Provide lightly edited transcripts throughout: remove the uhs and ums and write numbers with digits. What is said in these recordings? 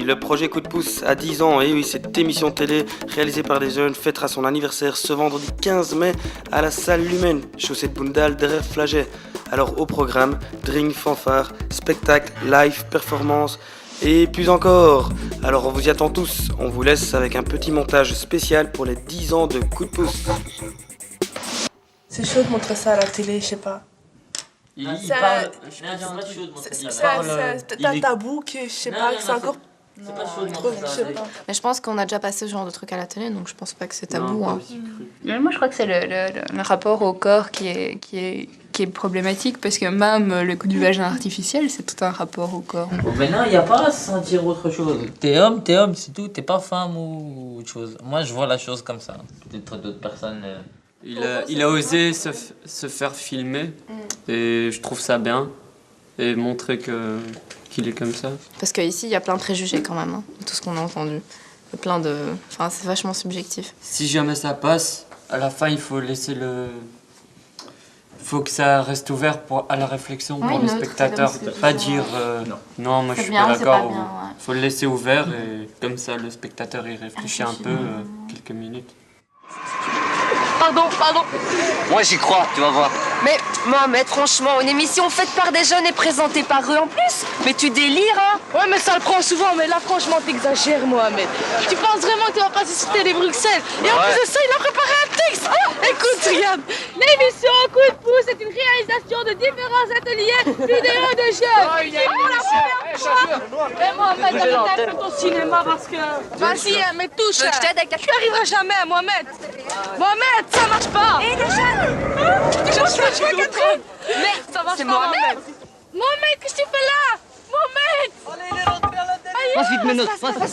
le projet Coup de pouce a 10 ans. Et oui, cette émission télé réalisée par des jeunes fêtera son anniversaire ce vendredi 15 mai à la salle Lumen, chaussée de Boundal derrière Flaget. Alors au programme, drink, fanfare, spectacle, live, performance et plus encore. Alors on vous y attend tous, on vous laisse avec un petit montage spécial pour les 10 ans de Coup de pouce. C'est chaud de montrer ça à la télé, je sais pas. Il parle. C'est peut-être un tabou que je sais pas, que c'est encore trop, je sais pas. Mais je pense qu'on a déjà passé ce genre de truc à la télé, donc je pense pas que c'est tabou. Hein. Moi, je crois que c'est le rapport au corps qui est problématique, parce que même le coup du vagin artificiel, c'est tout un rapport au corps. Bon, maintenant, il n'y a pas à sentir autre chose. T'es homme, c'est tout. T'es pas femme ou autre chose. Moi, je vois la chose comme ça. Peut-être d'autres personnes. Il a osé se faire filmer et je trouve ça bien et montrer qu'il est comme ça. Parce qu'ici, il y a plein de préjugés quand même, hein, tout ce qu'on a entendu. Plein de... Enfin, c'est vachement subjectif. Si jamais ça passe, à la fin, il faut laisser le... Il faut que ça reste ouvert à la réflexion pour le spectateur. Pas dire non, moi je suis pas d'accord. Il faut le laisser ouvert et comme ça, le spectateur il réfléchit un peu quelques minutes. Pardon. Moi j'y crois, tu vas voir. Mais Mohamed, franchement, une émission faite par des jeunes et présentée par eux en plus. Mais tu délires, hein? Ouais, mais ça le prend souvent, mais là franchement t'exagères, Mohamed. Tu penses vraiment que tu vas passer sur Télé Bruxelles? Et en plus de ça, il a préparé un texte. Écoute, regarde. L'émission Coup de pouce est une réalisation de différents ateliers vidéo de jeunes. Oh, il est Et Mohamed, t'as fait ton cinéma parce que... Vas-y, mais touche. Je t'aide avec ta... Tu arriveras jamais, Mohamed. Mohamed, ça marche pas. Et les jeunes. Je vois Catherine. Mais ça marche c'est pas, Mohamed. Mohamed, qu'est-ce que tu fais là? Mohamed. Allez, il est rentré à l'intérieur. Passe vite, Ménos, passe. Mohamed,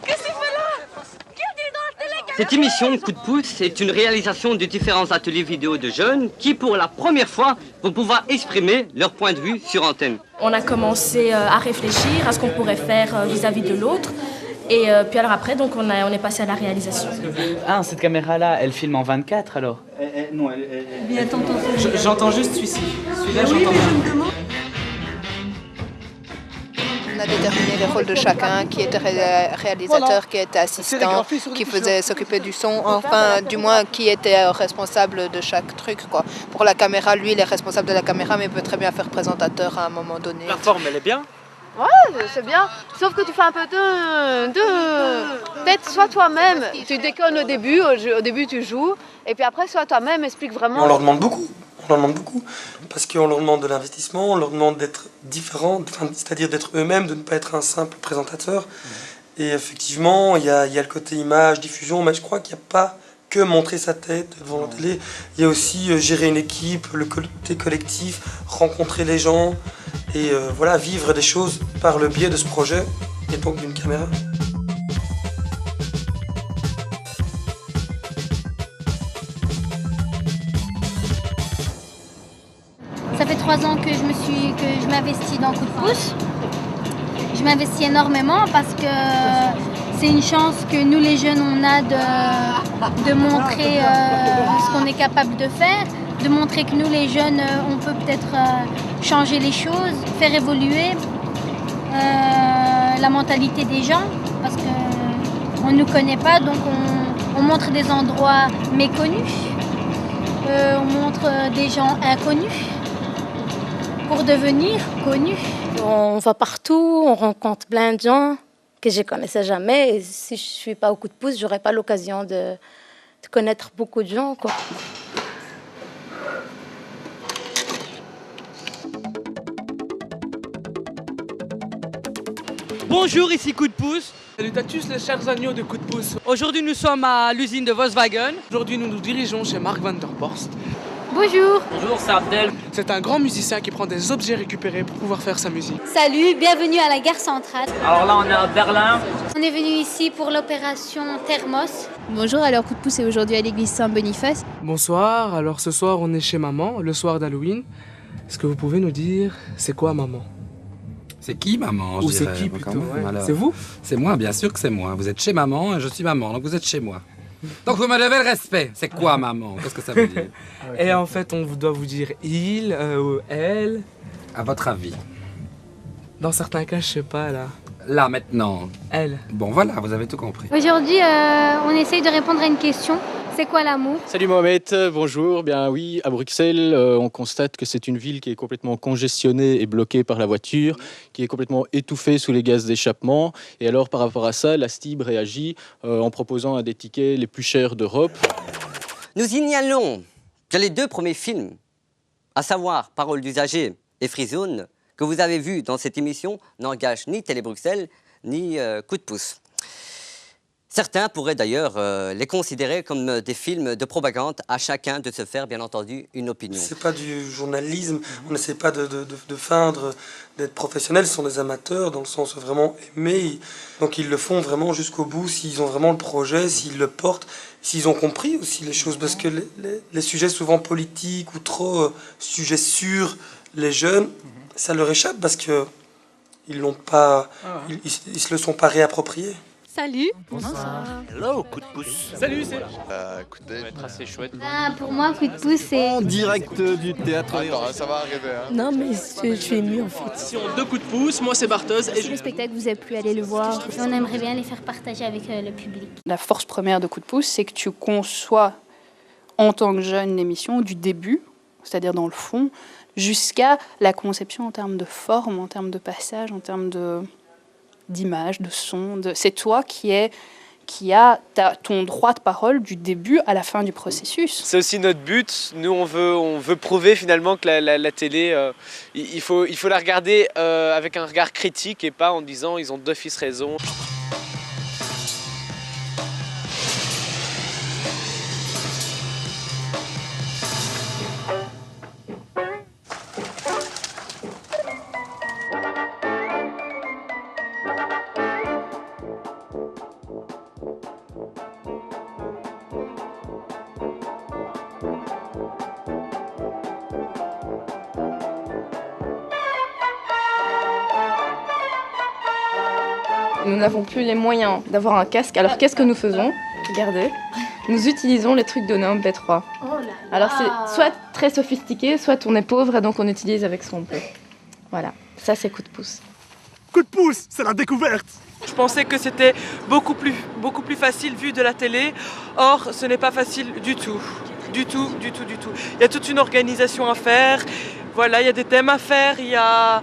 qu'est-ce que tu fais là? Regarde, il est dans la télé. Cette émission Coup de pouce est une réalisation de différents ateliers vidéo de jeunes qui, pour la première fois, vont pouvoir exprimer leur point de vue sur antenne. On a commencé à réfléchir à ce qu'on pourrait faire vis-à-vis de l'autre. Et puis alors après, donc on est passé à la réalisation. Ah, cette caméra-là, elle filme en 24 alors? Non, Mais attends. J'entends juste celui-ci. Celui-là, j'entends bien. On a déterminé les rôles de chacun, qui était réalisateur, qui était assistant, qui faisait s'occuper du son, enfin du moins qui était responsable de chaque truc, quoi. Pour la caméra, lui il est responsable de la caméra, mais il peut très bien faire présentateur à un moment donné. La forme, elle est bien. Ouais, c'est bien, sauf que tu fais un peu peut-être sois toi-même, tu déconnes au début tu joues, et puis après sois toi-même, explique vraiment. On leur demande beaucoup, parce qu'on leur demande de l'investissement, on leur demande d'être différents, c'est-à-dire d'être eux-mêmes, de ne pas être un simple présentateur. Et effectivement, il y a le côté image, diffusion, mais je crois qu'il n'y a pas que montrer sa tête devant la télé. Il y a aussi gérer une équipe, le côté collectif, rencontrer les gens et voilà, vivre des choses par le biais de ce projet et donc d'une caméra. Ça fait 3 ans que je m'investis dans Coup de pouce. Je m'investis énormément parce que c'est une chance que nous les jeunes on a de montrer ce qu'on est capable de faire, de montrer que nous les jeunes on peut peut-être changer les choses, faire évoluer la mentalité des gens parce qu'on ne nous connaît pas, donc on montre des endroits méconnus, on montre des gens inconnus pour devenir connus. On va partout, on rencontre plein de gens que je ne connaissais jamais. Et si je ne suis pas au Coup de pouce, je n'aurais pas l'occasion de connaître beaucoup de gens, quoi. Bonjour, ici Coup de pouce. Salutatus les chers agneaux de Coup de pouce. Aujourd'hui, nous sommes à l'usine de Volkswagen. Aujourd'hui, nous nous dirigeons chez Mark van der Borst. Bonjour. Bonjour, c'est Abdel. C'est un grand musicien qui prend des objets récupérés pour pouvoir faire sa musique. Salut, bienvenue à la gare centrale. Alors là, on est à Berlin. On est venu ici pour l'opération Thermos. Bonjour, alors Coup de pouce est aujourd'hui à l'église Saint-Boniface. Bonsoir, alors ce soir on est chez maman, le soir d'Halloween. Est-ce que vous pouvez nous dire, c'est quoi maman? C'est qui maman? Ou c'est qui plutôt, ouais. Alors, c'est vous? C'est moi, bien sûr que c'est moi. Vous êtes chez maman et je suis maman, donc vous êtes chez moi. Donc vous me devez le respect. C'est quoi maman? Qu'est-ce que ça veut dire? Et en fait, on doit vous dire il ou elle. À votre avis? Dans certains cas, je sais pas, là. Là, maintenant. Elle. Bon, voilà, vous avez tout compris. Aujourd'hui, on essaye de répondre à une question. C'est quoi l'amour? Salut Mohamed, bonjour. Bien oui, à Bruxelles, on constate que c'est une ville qui est complètement congestionnée et bloquée par la voiture, qui est complètement étouffée sous les gaz d'échappement. Et alors, par rapport à ça, la STIB réagit en proposant un des tickets les plus chers d'Europe. Nous signalons que les 2 premiers films, à savoir Paroles d'usager et Free Zone, que vous avez vus dans cette émission, n'engagent ni Télé Bruxelles, ni Coup de pouce. Certains pourraient d'ailleurs les considérer comme des films de propagande, à chacun de se faire, bien entendu, une opinion. C'est pas du journalisme, on n'essaie pas de feindre d'être professionnels, ce sont des amateurs, dans le sens vraiment aimés. Donc ils le font vraiment jusqu'au bout, s'ils ont vraiment le projet, s'ils le portent, s'ils ont compris aussi les choses. Parce que les sujets souvent politiques ou trop sujets sur les jeunes, ça leur échappe parce que ils l'ont pas, ils se le sont pas réappropriés. Salut. Bonsoir. Hello, Coup de pouce. Salut, c'est... Écoutez, assez chouette. Pour moi, Coup de pouce, c'est... En direct du théâtre. Attends, ça va arriver. Hein. Non, mais je suis émue en fait. Si on 2 coups de pouce, moi c'est Bartos. Et le spectacle, vous avez pu aller le voir. On aimerait bien les faire partager avec le public. La force première de Coup de pouce, c'est que tu conçois en tant que jeune l'émission du début, c'est-à-dire dans le fond, jusqu'à la conception en termes de forme, en termes de passage, en termes d'image, de son. C'est toi qui a ton droit de parole du début à la fin du processus. C'est aussi notre but. Nous, on veut prouver finalement que la télé, il faut la regarder avec un regard critique et pas en disant ils ont d'office raison. Nous n'avons plus les moyens d'avoir un casque, alors qu'est-ce que nous faisons? Regardez, nous utilisons les trucs donnés en MP3. Alors c'est soit très sophistiqué, soit on est pauvre et donc on utilise avec ce qu'on peut. Voilà, ça c'est Coup de pouce. Coup de pouce, c'est la découverte. Je pensais que c'était beaucoup plus facile vu de la télé. Or, ce n'est pas facile du tout. Du tout. Il y a toute une organisation à faire. Voilà, il y a des thèmes à faire, il y a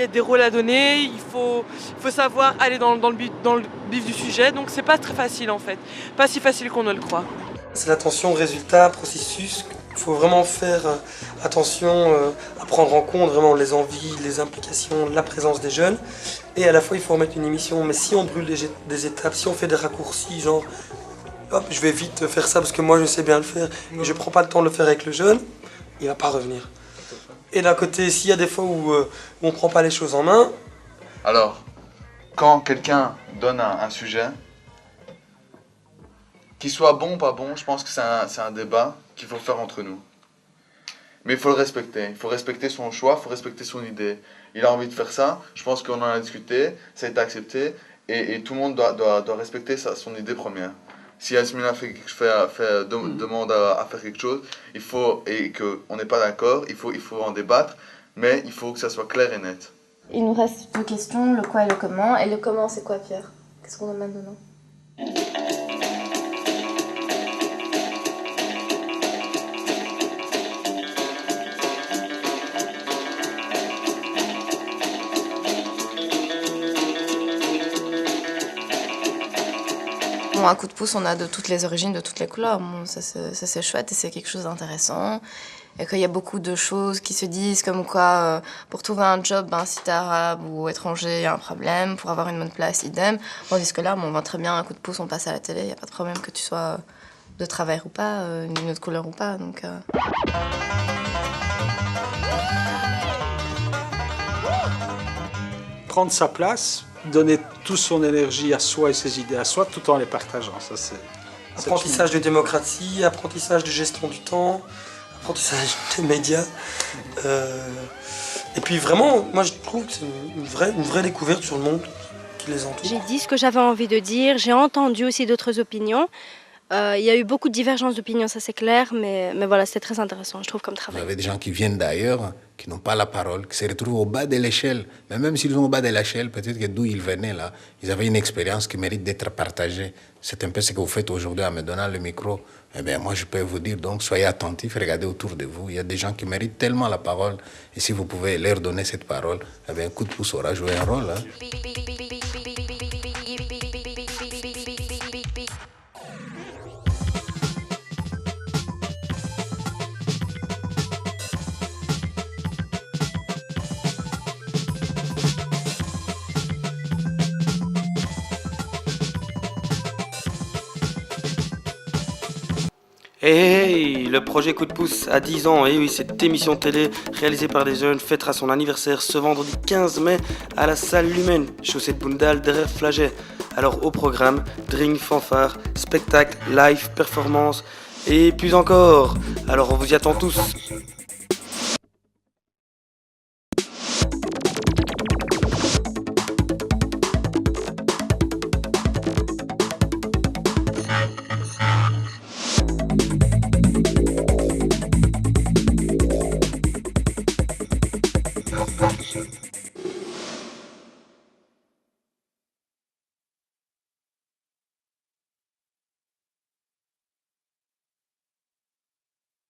des rôles à donner, il faut savoir aller dans le vif du sujet, donc c'est pas très facile en fait, pas si facile qu'on ne le croit. C'est l'attention résultat, processus, il faut vraiment faire attention à prendre en compte vraiment les envies, les implications, la présence des jeunes, et à la fois il faut remettre une émission, mais si on brûle des étapes, si on fait des raccourcis, genre hop, je vais vite faire ça parce que moi je sais bien le faire, et je prends pas le temps de le faire avec le jeune, il va pas revenir. Et d'un côté, s'il y a des fois où on ne prend pas les choses en main... Alors, quand quelqu'un donne un sujet, qu'il soit bon ou pas bon, je pense que c'est un débat qu'il faut faire entre nous. Mais il faut le respecter. Il faut respecter son choix, il faut respecter son idée. Il a envie de faire ça, je pense qu'on en a discuté, ça a été accepté, et tout le monde doit respecter son idée première. Si Yasmina demande à faire quelque chose, et qu'on n'est pas d'accord, il faut en débattre, mais il faut que ça soit clair et net. Il nous reste 2 questions, le quoi et le comment. Et le comment, c'est quoi, Pierre? Qu'est-ce qu'on emmène dedans? Bon, à Coup de pouce, on a de toutes les origines, de toutes les couleurs. Bon, ça c'est chouette et c'est quelque chose d'intéressant. Et qu'il y a beaucoup de choses qui se disent comme quoi, pour trouver un job, si t'es arabe ou étranger, il y a un problème. Pour avoir une bonne place, idem. Tandis que là, on va très bien, à Coup de pouce, on passe à la télé. Il n'y a pas de problème que tu sois de travers ou pas, d'une autre couleur ou pas. Donc, Prendre sa place, donner toute son énergie à soi et ses idées à soi, tout en les partageant. Ça, c'est apprentissage de démocratie, apprentissage de gestion du temps, apprentissage des médias. Et puis vraiment, moi je trouve que c'est une vraie découverte sur le monde qui les entoure. J'ai dit ce que j'avais envie de dire, j'ai entendu aussi d'autres opinions. Il y a eu beaucoup de divergences d'opinion, ça c'est clair, mais voilà, c'était très intéressant, je trouve, comme Vous travail. avez des gens qui viennent d'ailleurs, qui n'ont pas la parole, qui se retrouvent au bas de l'échelle. Mais même s'ils sont au bas de l'échelle, peut-être que d'où ils venaient là, ils avaient une expérience qui mérite d'être partagée. C'est un peu ce que vous faites aujourd'hui en me donnant le micro. Eh bien, moi, je peux vous dire, donc, soyez attentifs, regardez autour de vous. Il y a des gens qui méritent tellement la parole. Et si vous pouvez leur donner cette parole, eh bien, Coup de pouce aura joué un rôle. Hey, le projet Coup de pouce a 10 ans, et oui, cette émission télé réalisée par des jeunes fêtera son anniversaire ce vendredi 15 mai à la salle Lumen, chaussée de Boundal derrière Flaget. Alors au programme, drink, fanfare, spectacle, live, performance et plus encore. Alors on vous y attend tous. Perfection.